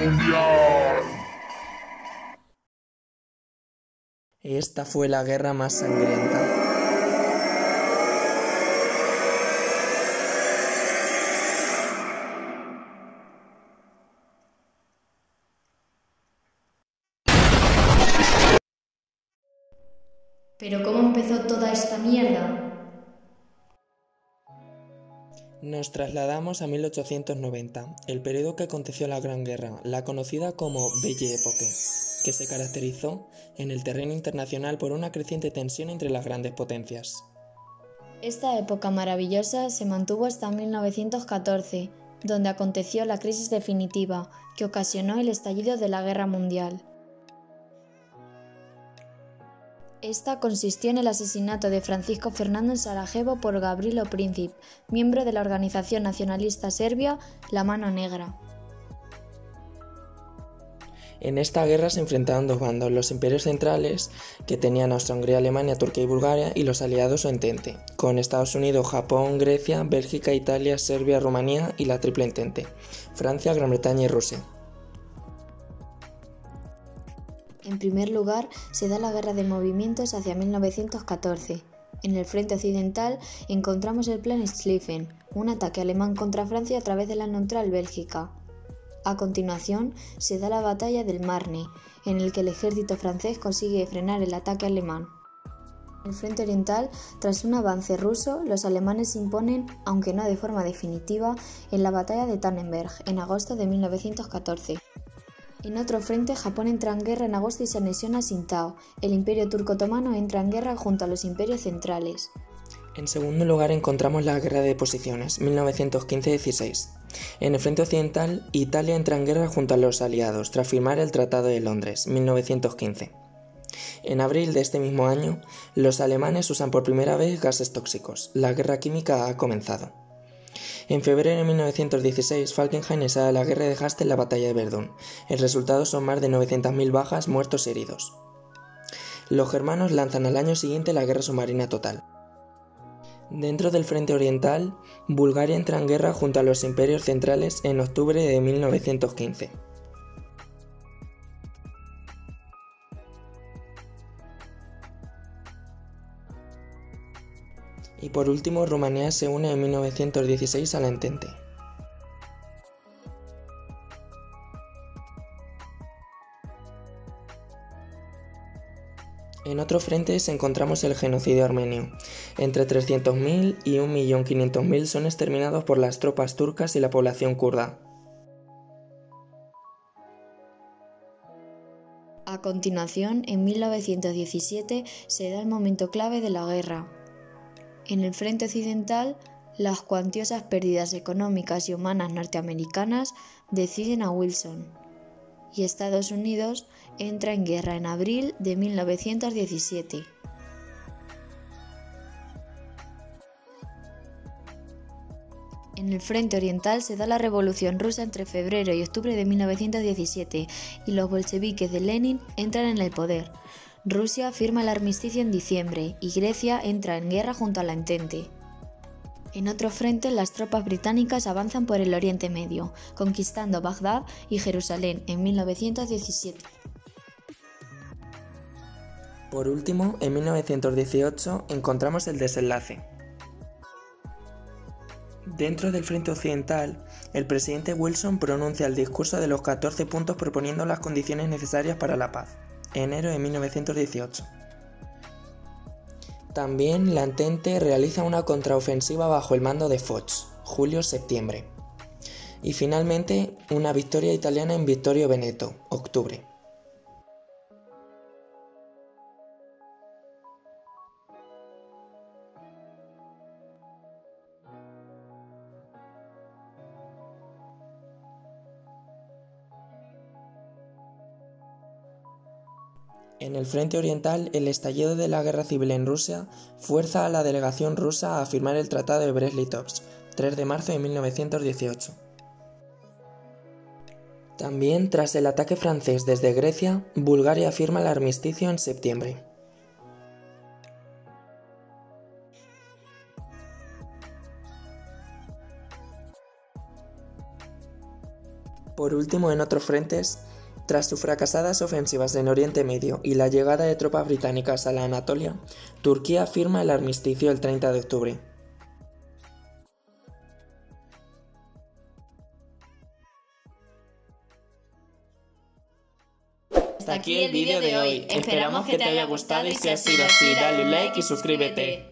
Mundial. Esta fue la guerra más sangrienta. ¿Pero cómo empezó toda esta mierda? Nos trasladamos a 1890, el periodo que aconteció la Gran Guerra, la conocida como Belle Époque, que se caracterizó en el terreno internacional por una creciente tensión entre las grandes potencias. Esta época maravillosa se mantuvo hasta 1914, donde aconteció la crisis definitiva, que ocasionó el estallido de la Guerra Mundial. Esta consistió en el asesinato de Francisco Fernando en Sarajevo por Gavrilo Princip, miembro de la organización nacionalista serbia La Mano Negra. En esta guerra se enfrentaron dos bandos, los imperios centrales, que tenían Austria-Hungría, Alemania, Turquía y Bulgaria, y los aliados o Entente, con Estados Unidos, Japón, Grecia, Bélgica, Italia, Serbia, Rumanía y la Triple Entente, Francia, Gran Bretaña y Rusia. En primer lugar, se da la guerra de movimientos hacia 1914. En el frente occidental encontramos el Plan Schlieffen, un ataque alemán contra Francia a través de la neutral Bélgica. A continuación, se da la batalla del Marne, en el que el ejército francés consigue frenar el ataque alemán. En el frente oriental, tras un avance ruso, los alemanes se imponen, aunque no de forma definitiva, en la batalla de Tannenberg, en agosto de 1914. En otro frente, Japón entra en guerra en agosto y se anexiona a Tsingtao. El Imperio Turco Otomano entra en guerra junto a los imperios centrales. En segundo lugar encontramos la Guerra de Posiciones, 1915-16. En el frente occidental, Italia entra en guerra junto a los aliados, tras firmar el Tratado de Londres, 1915. En abril de este mismo año, los alemanes usan por primera vez gases tóxicos. La guerra química ha comenzado. En febrero de 1916, Falkenhayn estalla la guerra de Hastings en la batalla de Verdún. El resultado son más de 900.000 bajas, muertos y heridos. Los germanos lanzan al año siguiente la guerra submarina total. Dentro del frente oriental, Bulgaria entra en guerra junto a los imperios centrales en octubre de 1915. Y por último, Rumanía se une en 1916 a la Entente. En otro frente encontramos el genocidio armenio. Entre 300.000 y 1.500.000 son exterminados por las tropas turcas y la población kurda. A continuación, en 1917, se da el momento clave de la guerra. En el frente occidental, las cuantiosas pérdidas económicas y humanas norteamericanas deciden a Wilson, y Estados Unidos entra en guerra en abril de 1917. En el frente oriental se da la Revolución Rusa entre febrero y octubre de 1917 y los bolcheviques de Lenin entran en el poder. Rusia firma el armisticio en diciembre y Grecia entra en guerra junto a la Entente. En otro frente, las tropas británicas avanzan por el Oriente Medio, conquistando Bagdad y Jerusalén en 1917. Por último, en 1918 encontramos el desenlace. Dentro del frente occidental, el presidente Wilson pronuncia el discurso de los 14 puntos proponiendo las condiciones necesarias para la paz, enero de 1918. También la Entente realiza una contraofensiva bajo el mando de Foch, julio-septiembre. Y finalmente, una victoria italiana en Vittorio Veneto, octubre. En el frente oriental, el estallido de la guerra civil en Rusia fuerza a la delegación rusa a firmar el Tratado de Brest-Litovsk, 3 de marzo de 1918. También, tras el ataque francés desde Grecia, Bulgaria firma el armisticio en septiembre. Por último, en otros frentes, tras sus fracasadas ofensivas en Oriente Medio y la llegada de tropas británicas a la Anatolia, Turquía firma el armisticio el 30 de octubre. Hasta aquí el vídeo de hoy. Esperamos que te haya gustado y si ha sido así, dale un like y suscríbete.